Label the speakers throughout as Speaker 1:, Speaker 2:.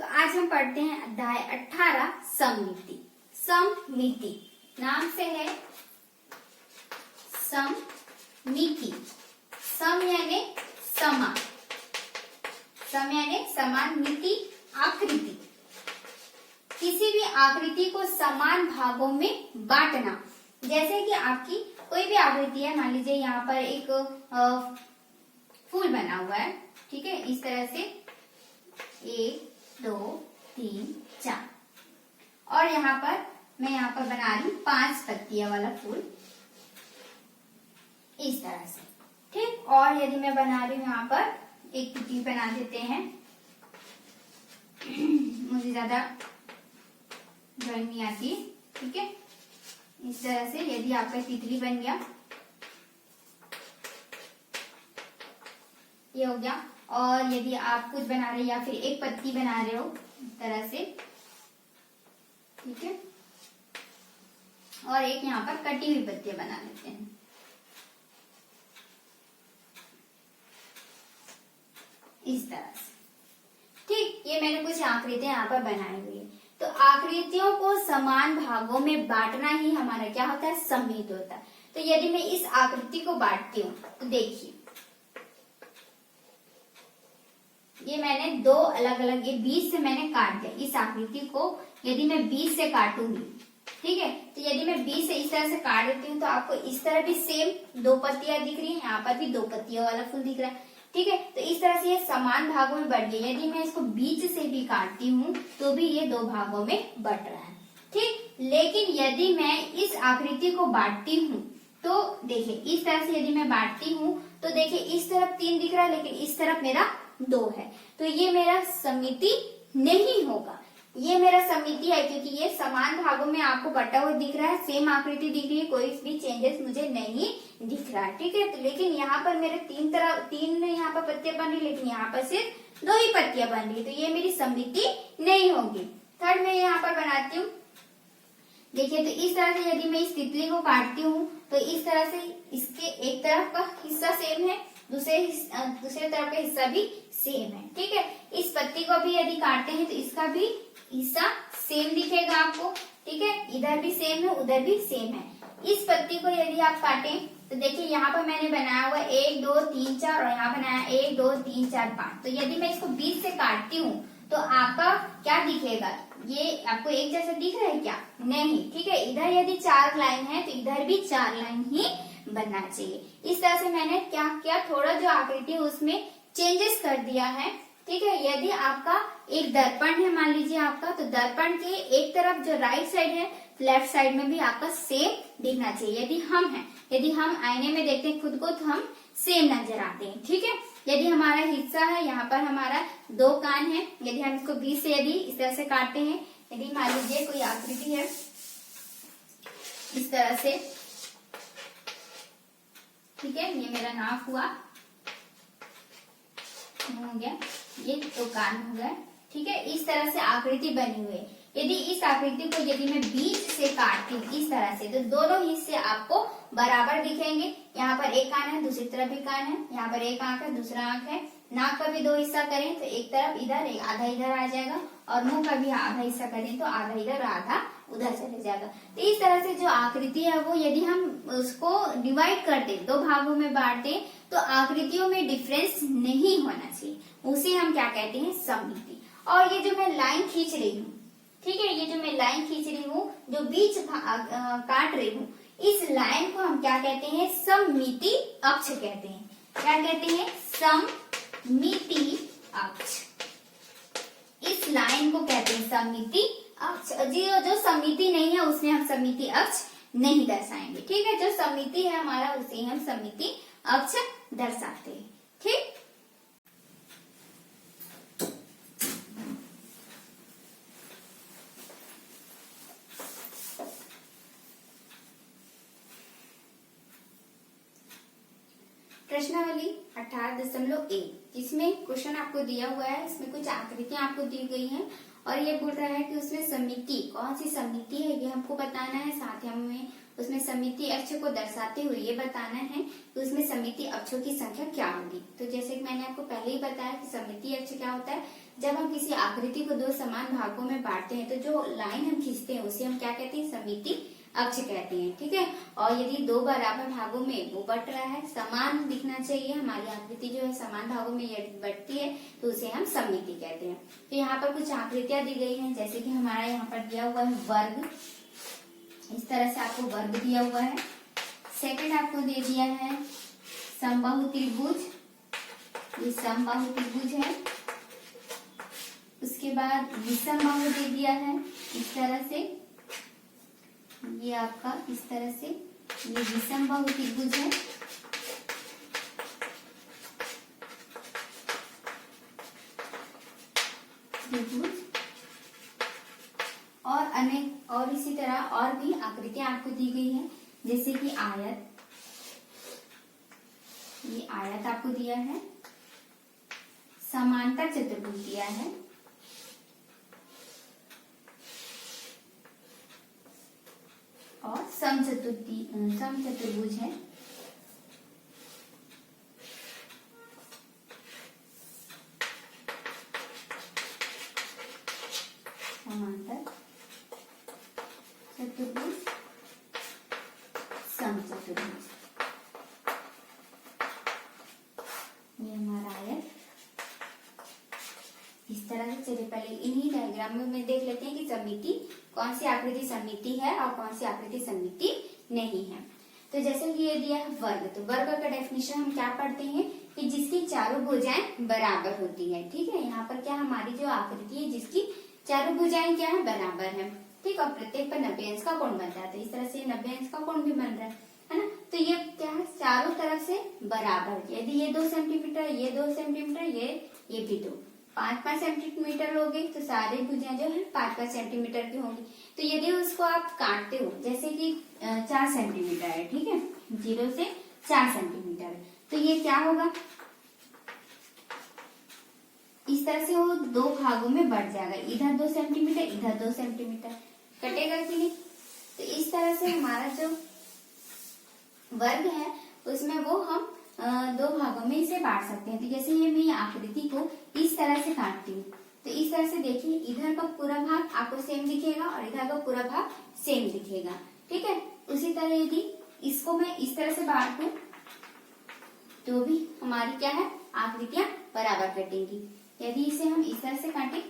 Speaker 1: तो आज हम पढ़ते हैं अध्याय 18 सममिति। सममिति नाम से है सममिति। सम यानी समान, सम यानी समान, मिति आकृति, किसी भी आकृति को समान भागों में बांटना। जैसे कि आपकी कोई भी आकृति है, मान लीजिए यहाँ पर एक फूल बना हुआ है, ठीक है, इस तरह से 1 2 3 4, और यहाँ पर मैं यहाँ पर बना रही हूँ 5 पत्तियां वाला फूल इस तरह से, ठीक। और यदि मैं बना रही हूँ यहाँ पर एक तितली बना देते हैं, मुझे ज्यादा ड्राइंग नहीं आती है, ठीक है। इस तरह से यदि आपका तितली बन गया, ये हो गया। और यदि आप कुछ बना रहे या फिर एक पत्ती बना रहे हो इस तरह से, ठीक है, और एक यहाँ पर कटी हुई पत्तियां बना लेते हैं इस तरह से, ठीक। ये मैंने कुछ आकृतियां यहाँ पर बनाई हुई है। तो आकृतियों को समान भागों में बांटना ही हमारा क्या होता है, सममिति होता है। तो यदि मैं इस आकृति को बांटती हूँ तो देखिए, ये मैंने दो अलग अलग, ये बीच से मैंने काट दिया। इस आकृति को यदि मैं बीच से काटूंगी, ठीक है, तो यदि मैं बीच से इस तरह से काट देती हूँ तो आपको इस तरह भी सेम 2 पत्तियां दिख रही है, यहाँ पर भी 2 पत्तियों वाला फूल दिख रहा है, ठीक है। तो इस तरह से ये समान भागों में बढ़ गया। यदि मैं इसको बीच से भी काटती हूँ तो भी ये 2 भागों में बढ़ रहा है, ठीक। लेकिन यदि मैं इस आकृति को बांटती हूँ तो देखिए, इस तरह से यदि मैं बांटती हूँ तो देखिए इस तरफ 3 दिख रहा है, लेकिन इस तरफ मेरा 2 है, तो ये मेरा सममिति नहीं होगा। ये मेरा सममिति है क्योंकि ये समान भागों में आपको बटा हुआ दिख रहा है, सेम आकृति दिख रही है, कोई भी चेंजेस मुझे नहीं दिख रहा है, ठीक है। तो लेकिन यहाँ पर मेरे 3 यहाँ पर पत्तियां बन रही, लेकिन यहाँ पर सिर्फ 2 ही पत्तियां बन रही, तो ये मेरी सममिति नहीं होगी। थर्ड में यहाँ पर बनाती हूँ, देखिए, तो इस तरह से यदि मैं इस तितली को काटती हूँ तो इस तरह से इसके एक तरफ का हिस्सा सेम है, दूसरे तरफ का हिस्सा भी सेम है, ठीक है। इस पत्ती को भी यदि काटते हैं तो इसका भी हिस्सा सेम दिखेगा आपको, ठीक है, इधर भी सेम है, उधर भी सेम है। इस पत्ती को यदि आप काटें तो देखिए यहाँ पर मैंने बनाया हुआ 1 2 3 4 और यहाँ बनाया 1 2 3 4 5। तो यदि मैं इसको बीच से काटती हूँ तो आपका क्या दिखेगा, ये आपको एक जैसा दिख रहा है क्या, नहीं, ठीक है। इधर यदि 4 लाइन है तो इधर भी 4 लाइन ही बनना चाहिए। इस तरह से मैंने क्या किया, थोड़ा जो आकृति है उसमें चेंजेस कर दिया है, ठीक है। यदि आपका एक दर्पण है, मान लीजिए आपका, तो दर्पण के एक तरफ जो राइट साइड है, लेफ्ट साइड में भी आपका सेम दिखना चाहिए। यदि हम आईने में देखते हैं खुद को तो हम सेम नजर आते हैं, ठीक है। यदि हमारा हिस्सा है, यहाँ पर हमारा 2 कान है, यदि हम इसको बीच से यदि इस तरह से काटते हैं, यदि मान लीजिए कोई आकृति है इस तरह से, ठीक है, ये मेरा नाक हुआ, हो गया, ये 2 कान हो गए, ठीक है। इस तरह से आकृति बनी हुई है। यदि इस आकृति को यदि मैं बीच से काटती हूँ इस तरह से, तो दोनों हिस्से आपको बराबर दिखेंगे। यहाँ पर एक कान है, दूसरी तरफ भी कान है, यहाँ पर एक आंख है, दूसरा आंख है। नाक का भी 2 हिस्सा करें तो एक तरफ इधर, एक आधा इधर आ जाएगा, और मुंह का भी आधा हिस्सा करें तो आधा इधर, आधा उधर चले जाएगा। तो इस तरह से जो आकृति है वो यदि हम उसको डिवाइड करते, 2 भागों में बांटते, तो आकृतियों में डिफरेंस नहीं होना चाहिए, उसे हम क्या कहते हैं, सममिति। और ये जो मैं लाइन खींच रही हूँ, ठीक है, ये जो मैं लाइन खींच रही हूँ, जो बीच काट रही हूँ, इस लाइन को हम क्या कहते हैं, सममिति अक्ष कहते हैं। क्या कहते हैं, सममिति अक्ष। इस लाइन को कहते हैं सममिति अक्ष। जो सममिति नहीं है उसमें हम सममिति अक्ष नहीं दर्शाएंगे, ठीक है। जो सममिति है हमारा उसे हम सममिति अक्ष दर्शाते हैं, ठीक। प्रश्नावली 18.1, जिसमें क्वेश्चन आपको दिया हुआ है, इसमें कुछ आकृतियां आपको दी गई हैं और ये बोल रहा है कि उसमें सममिति, कौन सी सममिति है ये हमको बताना है, साथ ही हमें उसमें सममितीय अक्ष को दर्शाते हुए ये बताना है कि उसमें सममितीय अक्षों की संख्या क्या होगी। तो जैसे कि मैंने आपको पहले ही बताया कि सममितीय अक्ष क्या होता है, जब हम किसी आकृति को दो समान भागों में बांटते हैं तो जो लाइन हम खींचते हैं उसे हम क्या कहते हैं, सममितीय अक्ष कहते हैं। ठीक है, और यदि दो बराबर भागों में वो बट रहा है, समान दिखना चाहिए, हमारी आकृति जो है समान भागों में यदि बटती है तो उसे हम सममिति कहते हैं। तो यहाँ पर कुछ आकृतियां दी गई हैं, जैसे कि हमारा यहाँ पर दिया हुआ है वर्ग, इस तरह से आपको वर्ग दिया हुआ है। सेकंड आपको दे दिया है समबाहु त्रिभुज, ये समबाहु त्रिभुज है। उसके बाद विषमबाहु दे दिया है इस तरह से, ये आपका इस तरह से ये विषमबाहु त्रिभुज है। त्रिभुज और अनेक और इसी तरह और भी आकृतियां आपको दी गई हैं, जैसे कि आयत, ये आयत आपको दिया है। समांतर चतुर्भुज दिया है, और समचतुर्भुज है। समांतर चतुर्भुज, समचतुर्भुज, ये हमारा आयत इस तरह से। चलिए पहले इन्हीं डायग्राम में देख लेते हैं कि सममिति कौन सी आकृति सममिति है और कौन सी आकृति सममिति नहीं है। तो जैसे कि ये दिया है वर्ग, तो वर्ग का डेफिनेशन हम क्या पढ़ते हैं कि जिसकी चारों भुजाएं बराबर होती है। ठीक है, यहाँ पर क्या हमारी जो आकृति है जिसकी चारों भुजाएं क्या है, बराबर है। ठीक, और प्रत्येक पर 90 अंश का कोण बनता है, तो इस तरह से 90 अंश का कोण भी बन रहा है ना। तो ये क्या है, चारों तरफ से बराबर। यदि ये 2 सेंटीमीटर, ये 2 सेंटीमीटर, ये भी 2, 5-5 सेंटीमीटर लोगे तो सारी भुजाएं जो है 5-5 सेंटीमीटर की होंगी। तो यदि उसको आप काटते हो, जैसे कि 4 सेंटीमीटर है, ठीक है, 0 से 4 सेंटीमीटर, तो ये क्या होगा, इस तरह से वो 2 भागों में बढ़ जाएगा, इधर 2 सेंटीमीटर, इधर 2 सेंटीमीटर, कटेगा कि नहीं। तो इस तरह से हमारा जो वर्ग है उसमें वो हम 2 भागों में इसे बांट सकते हैं। तो जैसे ये मैं आकृति को इस तरह से काटती हूँ, तो इस तरह से देखिए, इधर का पूरा भाग आपको सेम दिखेगा और इधर का पूरा भाग सेम दिखेगा। ठीक है, उसी तरह यदि इसको मैं इस तरह से बांटूं तो भी हमारी क्या है, आकृतियां बराबर कटेंगी। यदि इसे हम इस तरह से काटें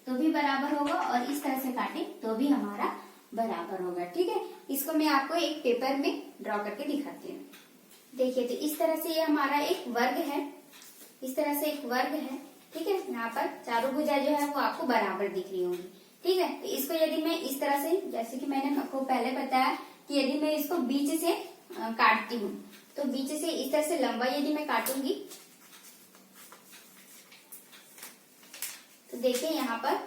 Speaker 1: तो भी बराबर होगा, और इस तरह से काटें तो भी हमारा बराबर होगा। ठीक है, इसको मैं आपको एक पेपर में ड्रॉ करके दिखाती हूँ। देखिए, तो इस तरह से ये हमारा एक वर्ग है, इस तरह से एक वर्ग है। ठीक है, यहाँ पर चारों भुजा जो है वो आपको बराबर दिख रही होंगी। ठीक है, तो इसको यदि मैं इस तरह से, जैसे कि मैंने आपको पहले बताया कि यदि मैं इसको बीच से काटती हूँ, तो बीच से इस तरह से लंबा यदि मैं काटूंगी तो देखिए यहाँ पर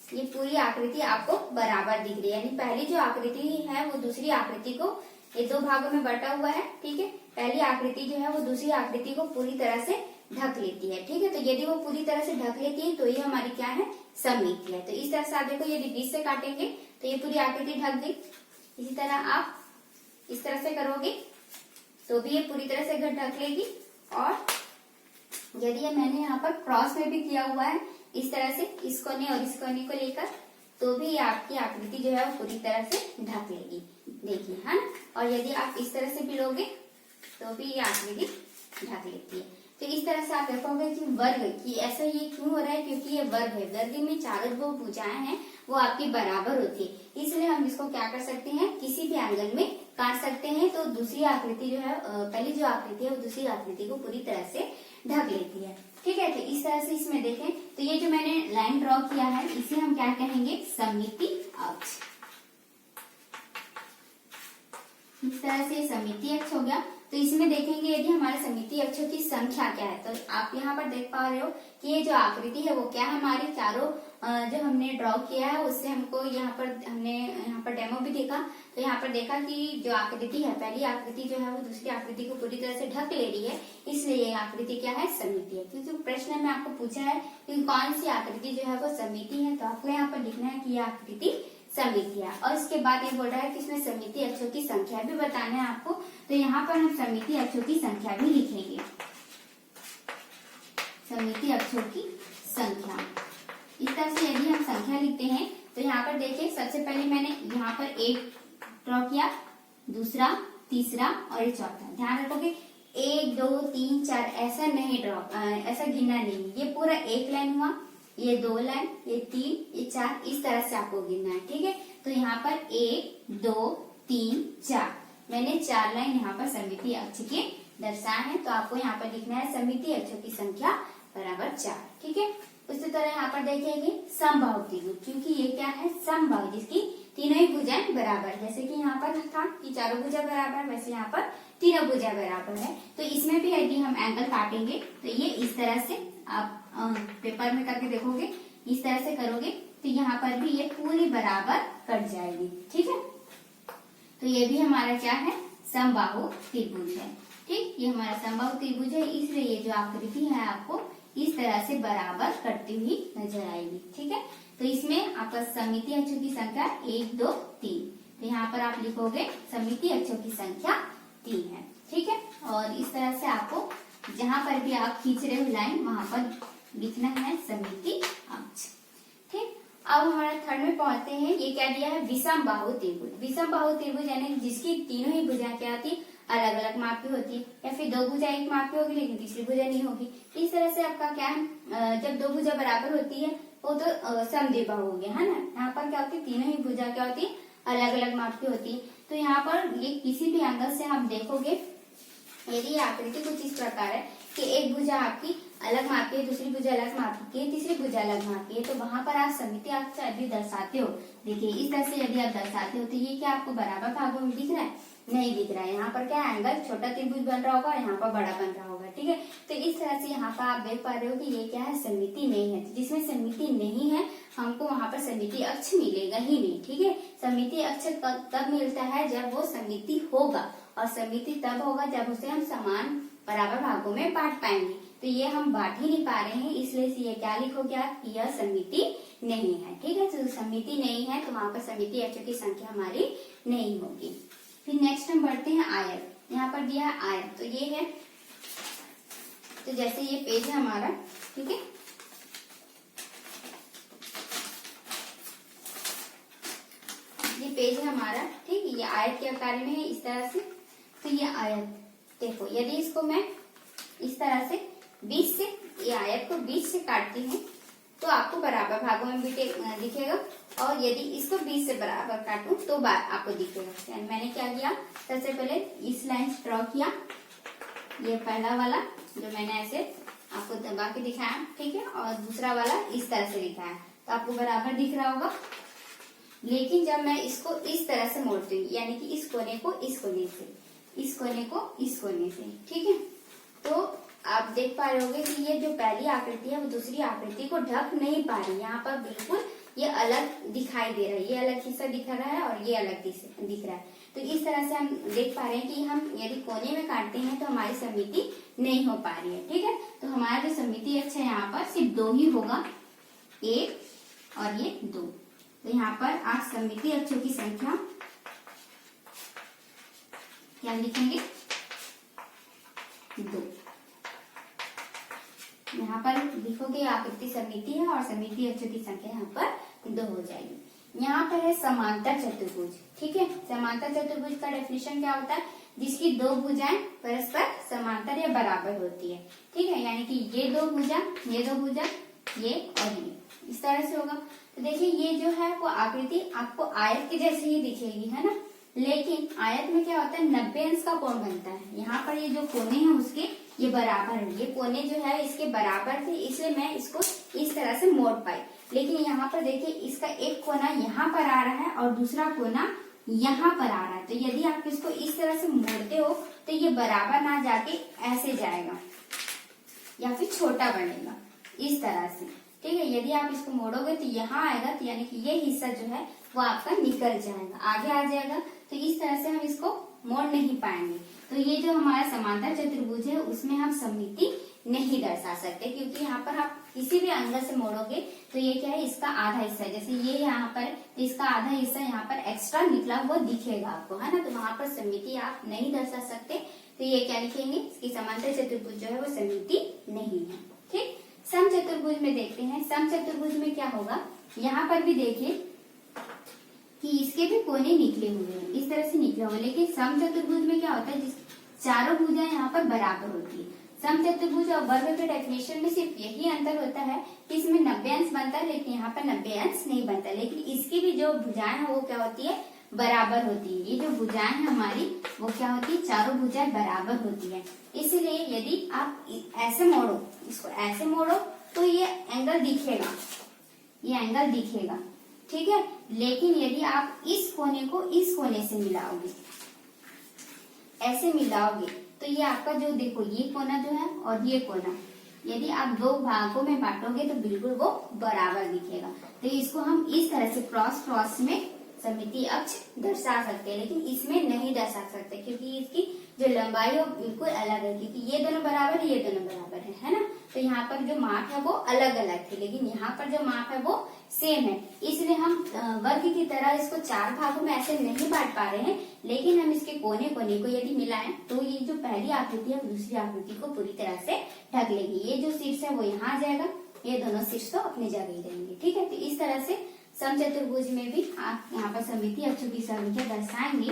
Speaker 1: ये पूरी आकृति आपको बराबर दिख रही है। यानी पहली जो आकृति है वो दूसरी आकृति को, ये 2 भागों में बटा हुआ है। ठीक है, पहली आकृति जो है वो दूसरी आकृति को पूरी तरह से ढक लेती है। ठीक है, तो यदि वो पूरी तरह से ढक लेती है तो ये हमारी क्या है, सममिति है। तो इस तरह से आप देखो, यदि बीच से काटेंगे तो ये पूरी आकृति ढक गई। इसी तरह आप इस तरह से करोगे तो भी ये पूरी तरह से ढक लेगी, और यदि ये मैंने यहाँ पर क्रॉस में भी किया हुआ है इस तरह से, इस कोने और इस कोने को लेकर, तो भी आपकी आकृति जो है वो पूरी तरह से ढक लेगी। देखिए, है ना। और यदि आप इस तरह से भी लोगे तो भी ये आकृति ढक लेती है। तो इस तरह से आप देखोगे कि वर्ग की ऐसा ये क्यों हो रहा है, क्योंकि ये वर्ग है, वर्ग में चारों जो भुजाएं हैं वो आपकी बराबर होती है। इसलिए हम इसको क्या कर सकते हैं, किसी भी एंगल में काट सकते हैं। तो दूसरी आकृति जो है, पहली जो आकृति है वो दूसरी आकृति को पूरी तरह से ढक लेती है। ठीक है, तो इस तरह से इसमें देखें तो ये जो मैंने लाइन ड्रॉ किया है इसे हम क्या कहेंगे, सममिति अक्ष। इस तरह से सममिति अक्ष हो गया। तो इसमें देखेंगे यदि हमारे सममिति अक्षों की संख्या क्या है, तो आप यहाँ पर देख पा रहे हो कि ये जो आकृति है वो क्या है, हमारी चारों जो हमने ड्रॉ किया है उससे हमको यहाँ पर डेमो भी देखा। तो यहाँ पर देखा कि जो आकृति है, पहली आकृति जो है वो दूसरी आकृति को पूरी तरह से ढक ले रही है, इसलिए ये आकृति क्या है, सममिति है। क्योंकि प्रश्न में आपको पूछा है कि कौन सी आकृति जो है वो सममिति है, तो आपको यहाँ पर लिखना है कि यह आकृति समितियां। और इसके बाद ये बोल रहा है कि इसमें सममिति अक्षों की संख्या भी बताना है आपको, तो यहाँ पर हम सममिति अक्षों की संख्या भी लिखेंगे। सममिति अक्षों की संख्या इस तरह से यदि हम संख्या लिखते हैं तो यहाँ पर देखिए सबसे पहले मैंने यहाँ पर एक ड्रॉ किया, दूसरा, तीसरा और ये चौथा। ध्यान रखोगे 1 2 3 4 ऐसा नहीं ऐसा गिनना नहीं, ये पूरा एक लाइन हुआ, ये 2 लाइन, ये 3, ये 4, इस तरह से आपको गिनना है। ठीक है, तो यहाँ पर 1 2 3 4 मैंने 4 लाइन यहाँ पर सममिति अक्ष के दर्शाए हैं, तो आपको यहाँ पर लिखना है सममिति अक्षों की संख्या बराबर 4। ठीक है, उसी तरह यहाँ पर देखेंगे समबाहु त्रिभुज, क्योंकि ये क्या है समबाहु, जिसकी तीनों ही भुजाएं बराबर, जैसे कि यहाँ पर था कि चारों भुजा बराबर, वैसे यहाँ पर तीनों भुजा बराबर है। तो इसमें भी यदि हम एंगल काटेंगे तो ये इस तरह से आप पेपर में करके देखोगे, इस तरह से करोगे तो यहाँ पर भी ये पूरी बराबर कट जाएगी। ठीक है, तो ये भी हमारा क्या है समबाहु त्रिभुज है। ठीक, ये हमारा समबाहु त्रिभुज है, इसलिए ये जो आकृति है आपको इस तरह से बराबर कटती हुई नजर आएगी। ठीक है, तो इसमें आपका सममिति अक्षों की संख्या 1 2 3, तो यहाँ पर आप लिखोगे सममिति अक्षों की संख्या 3 है। ठीक है, और इस तरह से आपको जहां पर भी आप खींच रहे हो लाइन वहां पर लिखना है सममिति अक्ष। ठीक, अब हमारा थर्ड में पहुंचते हैं। ये क्या दिया है विषम बाहु त्रिभुज। विषम बाहु त्रिभुज यानी जिसकी तीनों ही भुजाएं क्या होती अलग अलग माप की होती है, या फिर 2 भुजा एक माप की होगी लेकिन तीसरी भुजा नहीं होगी। इस तरह से आपका क्या है जब 2 भुजा बराबर होती है वो तो समद्विबाहु हो गया है ना। यहाँ पर क्या होती है तीनों ही भुजा क्या होती है अलग अलग माप की होती है। तो यहाँ पर ये किसी भी एंगल से आप देखोगे, यदि आकृति कुछ इस प्रकार है कि एक भुजा आपकी अलग माप की है, दूसरी भुजा अलग माप की है, तीसरी भुजा अलग माप की है, तो वहां पर आप सममिति अक्ष यदि दर्शाते हो, देखिए इस तरह से यदि आप दर्शाते हो तो ये क्या आपको बराबर भागों में दिख रहा है? नहीं दिख रहा है। यहाँ पर क्या एंगल छोटा त्रिभुज बन रहा होगा और यहाँ पर बड़ा बन रहा होगा। ठीक है, तो इस तरह से यहाँ पर आप देख पा रहे हो कि ये क्या है सममिति नहीं है। तो जिसमें सममिति नहीं है हमको वहां पर सममिति अक्ष मिलेगा ही नहीं। ठीक है, सममिति अक्ष तब मिलता है जब वो सममिति होगा, और सममिति तब होगा जब उसे हम समान बराबर भागों में बांट पाएंगे। तो ये हम बांट ही नहीं पा रहे हैं, इसलिए से ये क्या लिखोगे आप, यह सममिति नहीं है। ठीक है, तो सममिति नहीं है तो वहां पर सममिति अक्षों की संख्या हमारी नहीं होगी। फिर नेक्स्ट हम बढ़ते हैं आयत। यहाँ पर दिया है आयत, तो ये है, तो जैसे ये पेज है हमारा, ठीक है, ये पेज है हमारा, ठीक है, ये आयत के आकार में है इस तरह से। तो ये आयत देखो, यदि इसको मैं इस तरह से 20 से, ये आयत को 20 से काटती हूँ तो आपको बराबर भागों में भी दिखेगा, और यदि इसको 20 से बराबर काटूं तो आपको दिखेगा। यानी मैंने क्या किया, सबसे पहले इस लाइन से ड्रॉ किया, ये पहला वाला जो मैंने ऐसे आपको दबा के दिखाया, ठीक है, और दूसरा वाला इस तरह से दिखाया, तो आपको बराबर दिख रहा होगा। लेकिन जब मैं इसको इस तरह से मोड़ती हूँ, यानी कि इस कोने को इस कोने से, इस कोने को इस कोने से, ठीक है, तो आप देख पा रहे होगे कि ये जो पहली आकृति है वो दूसरी आकृति को ढक नहीं पा रही। यहाँ पर बिल्कुल ये अलग दिखाई दे रहा है, ये अलग हिस्सा दिख रहा है और ये अलग दिख रहा है। तो इस तरह से हम देख पा रहे हैं कि हम यदि कोने में काटते हैं तो हमारी सममिति नहीं हो पा रही है। ठीक है, तो हमारा जो सममिति अक्ष है यहाँ पर सिर्फ 2 ही होगा, 1 और ये 2। तो यहाँ पर आप सममिति अक्षों की संख्या क्या लिखेंगे, 2। यहाँ पर लिखोगे आकृति सममिति है और सममिति अक्षों की संख्या यहाँ पर 2 हो जाएगी। यहाँ पर है समांतर चतुर्भुज। ठीक है, समांतर चतुर्भुज का डेफिनेशन क्या होता है, जिसकी 2 भुजाएं परस्पर समांतर या बराबर होती है। ठीक है, यानी कि ये 2 भुजा, ये 2 भुजा, ये और ये, इस तरह से होगा। तो देखिए ये जो है वो आकृति आपको आयत के जैसे ही दिखेगी, है ना, लेकिन आयत में क्या होता है 90 अंश का कोण बनता है। यहाँ पर ये जो कोने हैं उसके ये बराबर है, ये कोने जो है इसके बराबर थे, इसलिए मैं इसको इस तरह से मोड़ पाई। लेकिन यहाँ पर देखिए इसका एक कोना यहाँ पर आ रहा है और दूसरा कोना यहाँ पर आ रहा है। तो यदि आप इसको इस तरह से मोड़ते हो तो ये बराबर ना जाके ऐसे जाएगा या फिर छोटा बनेगा इस तरह से। ठीक है, यदि आप इसको मोड़ोगे तो यहाँ आएगा, तो यानी कि ये हिस्सा जो है वो आपका निकल जाएगा, आगे आ जाएगा। तो इस तरह से हम इसको मोड़ नहीं पाएंगे। तो ये जो हमारा समांतर चतुर्भुज है उसमें हम सममिति नहीं दर्शा सकते, क्योंकि यहाँ पर आप किसी भी एंगल से मोड़ोगे तो ये क्या है, इसका आधा हिस्सा, जैसे ये यहाँ पर, तो इसका आधा हिस्सा यहाँ पर एक्स्ट्रा निकला हुआ दिखेगा आपको, है ना। तो वहां पर सममिति आप नहीं दर्शा सकते, तो ये क्या लिखेंगे, इसकी समांतर चतुर्भुज जो है वो सममिति नहीं है। ठीक, सम चतुर्भुज में देखते हैं। सम चतुर्भुज में क्या होगा, यहाँ पर भी देखिए कि इसके भी कोने निकले हुए हैं, इस तरह से निकले हुए, लेकिन सम चतुर्भुज में क्या होता है, चारों भुजाएं यहाँ पर बराबर होती है। सम चतुर्भुज और वर्ग के डेफिनेशन में सिर्फ यही अंतर होता है कि इसमें 90 अंश बनता है, लेकिन यहाँ पर 90 अंश नहीं बनता, लेकिन इसकी भी जो भुजाएं है वो क्या होती है, बराबर होती है। ये जो भुजाएं है हमारी वो क्या होती है, चारों भुजाएं बराबर होती है। इसलिए यदि आप ऐसे मोड़ो, इसको ऐसे मोड़ो तो ये एंगल दिखेगा, ये एंगल दिखेगा, ठीक है। लेकिन यदि आप इस कोने को इस कोने से मिलाओगे, ऐसे मिलाओगे, तो ये आपका जो देखो ये कोना जो है और ये कोना, यदि आप दो भागों में बांटोगे तो बिल्कुल वो बराबर दिखेगा। तो इसको हम इस तरह से क्रॉस क्रॉस में सममितीय अक्ष दर्शा सकते हैं, लेकिन इसमें नहीं दर्शा सकते, क्योंकि इसकी जो लंबाई है वो बिल्कुल अलग है, क्योंकि ये दोनों बराबर है, ये दोनों बराबर है ना। तो यहाँ पर जो माप है वो अलग अलग थे, लेकिन यहाँ पर जो माप है वो सेम है। इसलिए हम वर्ग की तरह इसको 4 भागों में ऐसे नहीं बांट पा रहे हैं, लेकिन हम इसके कोने कोने को यदि मिलाएं तो ये जो पहली आकृति है दूसरी आकृति को पूरी तरह से ढक लेगी। ये जो शीर्ष है वो यहाँ आ जाएगा, ये दोनों शीर्ष तो अपनी जगह ही रहेंगे, ठीक है। तो इस तरह से सम चतुर्भुज में भी आप यहाँ पर सममितीय अक्षों की संख्या दर्शाएंगे,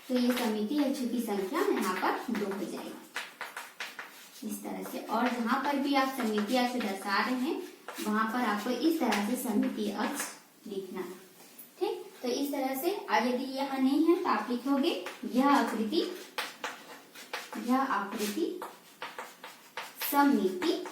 Speaker 1: तो ये सममितीय अक्षों की संख्या यहाँ पर 2 हो जाएगी इस तरह से। और जहां पर भी आप सममितीय अक्ष दर्शा रहे हैं वहां पर आपको इस तरह से सममितीय अक्ष लिखना है, ठीक। तो इस तरह से, और यदि यह नहीं है तो आप लिखोगे यह आकृति सममिति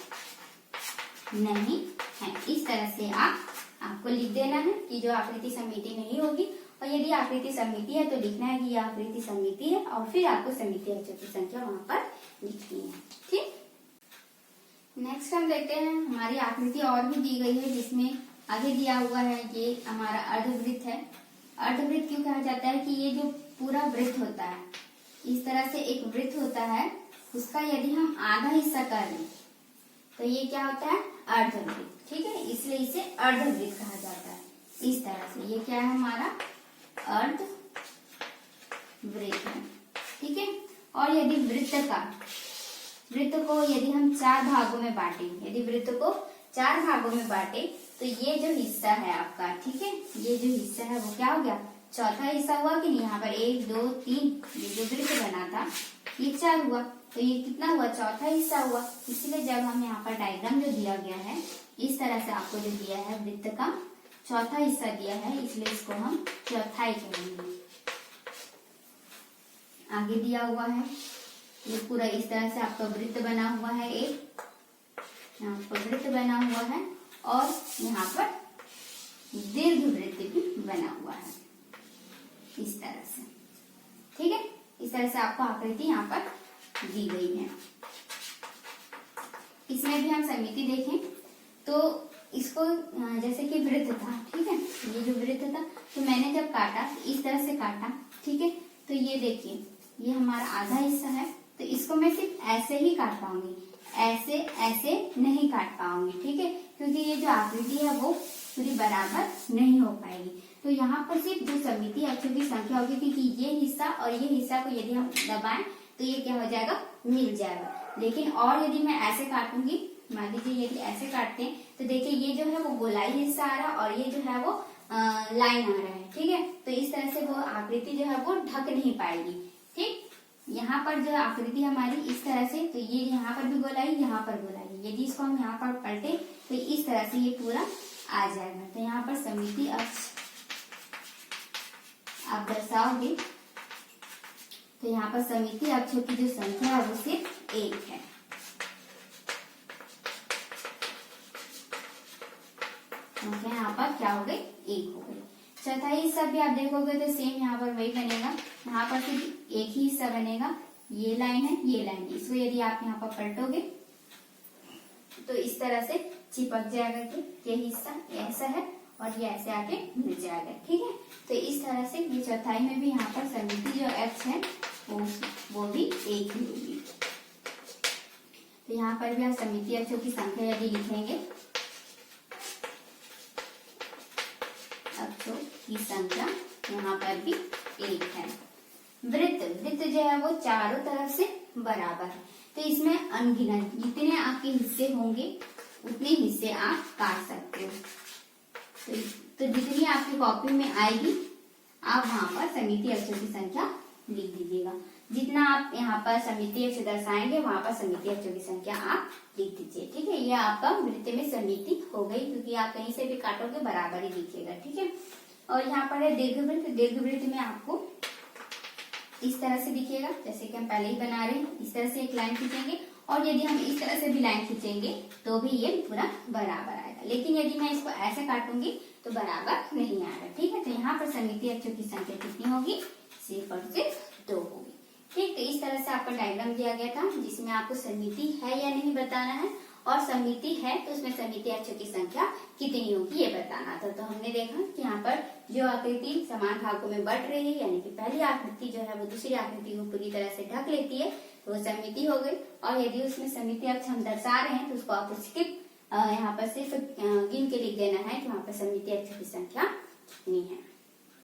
Speaker 1: नहीं है। इस तरह से आपको लिख देना है कि जो आकृति सममिति नहीं होगी, और यदि आकृति सममिति है तो लिखना है कि यह आकृति सममिति है, और फिर आपको सममितीय अक्षों की संख्या वहां पर लिखनी है, ठीक। नेक्स्ट हम देखते हैं, हमारी आकृति और भी दी गई है, जिसमें आगे दिया हुआ है ये हमारा अर्धवृत्त है। अर्धवृत्त क्यों कहा जाता है कि ये जो पूरा वृत्त होता है, इस तरह से एक वृत्त होता है, उसका यदि हम आधा हिस्सा कर लें तो ये क्या होता है, अर्धवृत्त, ठीक है। इसलिए इसे अर्धवृत्त कहा जाता है। इस तरह से ये क्या है, हमारा अर्धवृत्त है, ठीक है। और यदि वृत्त को यदि हम 4 भागों में बांटे, यदि वृत्त को 4 भागों में बांटे तो ये जो हिस्सा है आपका, ठीक है, ये जो हिस्सा है वो क्या हो गया, चौथा हिस्सा हुआ कि नहीं। यहाँ पर 1 2 3 ये जो वृत्त बना था ये 4 हुआ, तो ये कितना हुआ, चौथा हिस्सा हुआ। इसलिए जब हम यहाँ पर डायग्राम जो दिया गया है इस तरह से आपको जो दिया है वृत्त का चौथा हिस्सा दिया है, इसलिए इसको हम चौथाई कहेंगे। आगे दिया हुआ है ये पूरा इस तरह से आपका वृत्त बना हुआ है, एक यहाँ पर वृत्त बना हुआ है, और यहाँ पर दीर्घ वृत्त भी बना हुआ है इस तरह से, ठीक है। इस तरह से आपको आकृति यहाँ पर दी गई है। इसमें भी हम सममिति देखें तो इसको जैसे कि वृत्त था, ठीक है, ये जो वृत्त था तो मैंने जब काटा इस तरह से काटा, ठीक है। तो ये देखिए ये हमारा आधा हिस्सा है, तो इसको मैं सिर्फ ऐसे ही काट पाऊंगी, ऐसे ऐसे नहीं काट पाऊंगी, ठीक है, क्योंकि ये जो आकृति है वो पूरी बराबर नहीं हो पाएगी। तो यहाँ पर सिर्फ जो सममितीय अक्षों की संख्या होगी, क्योंकि ये हिस्सा और ये हिस्सा को यदि हम दबाएं तो ये क्या हो जाएगा, मिल जाएगा। लेकिन और यदि मैं ऐसे काटूंगी, मान लीजिए यदि ऐसे काटते हैं तो देखिए ये जो है वो गोलाई हिस्सा आ रहा है और ये जो है वो लाइन आ रहा है, ठीक है। तो इस तरह से वो आकृति जो है वो ढक नहीं पाएगी, ठीक। यहाँ पर जो आकृति हमारी इस तरह से, तो ये यहाँ पर भी गोलाई, यहाँ पर गोलाई, यदि इसको हम यहाँ पर पलटे तो इस तरह से ये पूरा आ जाएगा। तो यहाँ पर सममितीय अक्ष आप दर्शाओगे तो यहाँ पर सममितीय अक्षों की जो संख्या है वो सिर्फ 1 है। संख्या यहाँ पर क्या हो गई, 1 हो गई। चौथा हिस्सा भी आप देखोगे तो सेम यहाँ पर वही बनेगा, यहाँ पर सिर्फ एक ही हिस्सा बनेगा, ये लाइन है ये लाइन है। इसको यदि आप यहाँ पर पलटोगे तो इस तरह से चिपक जाएगा कि ये हिस्सा ऐसा है और ये ऐसे आके मिल जाएगा, ठीक है। तो इस तरह से ये चौथाई में भी यहाँ पर सममितीय जो अक्ष है वो वो भी एक ही होगी। तो यहाँ पर भी आप सममितीय अक्षों की संख्या यदि लिखेंगे, अक्षों की संख्या यहाँ पर भी एक है। वृत्त जो है वो चारों तरफ से बराबर है, तो इसमें अनगिनत जितने आपके हिस्से होंगे उतने हिस्से आप काट सकते हो। तो जितनी आपकी कॉपी में आएगी आप वहां पर सममितीय अक्षों की संख्या लिख दीजिएगा। जितना आप यहाँ पर सममितीय अक्ष दर्शाएंगे वहां पर सममितीय अक्षों की संख्या आप लिख दीजिए। ठीक है, ये आपका वृत्त में सममिति हो गई, क्योंकि आप कहीं से भी काटोगे बराबर ही लिखिएगा। ठीक है, और यहाँ पर है दीर्घवृत्त। दीर्घवृत्त में आपको इस तरह से दिखेगा, जैसे कि हम पहले ही बना रहे हैं। इस तरह से एक लाइन खींचेंगे, और यदि हम इस तरह से भी लाइन खींचेंगे तो भी ये पूरा बराबर आएगा। लेकिन यदि मैं इसको ऐसे काटूंगी तो बराबर नहीं आएगा। ठीक है, तो यहाँ पर सममितीय अक्षों की संख्या कितनी होगी? सिर्फ और सिर्फ 2 होगी। ठीक, तो इस तरह से आपका डायग्राम दिया गया था, जिसमें आपको सममिति है या नहीं बताना है, और सममिति है तो उसमें सममितीय अक्षों की संख्या कितनी होगी ये बताना था। तो हमने देखा कि यहाँ पर जो आकृति समान भागों में बट रही है, यानी कि पहली आकृति जो है वो दूसरी आकृति को पूरी तरह से ढक लेती है, तो वो सममिति हो गई। और यदि उसमें सममितीय अक्ष हम दर्शा रहे हैं तो उसको आप स्किप यहाँ पर सिर्फ गिन के लिख देना है कि वहाँ पर सममितीय अक्षों की संख्या कितनी है।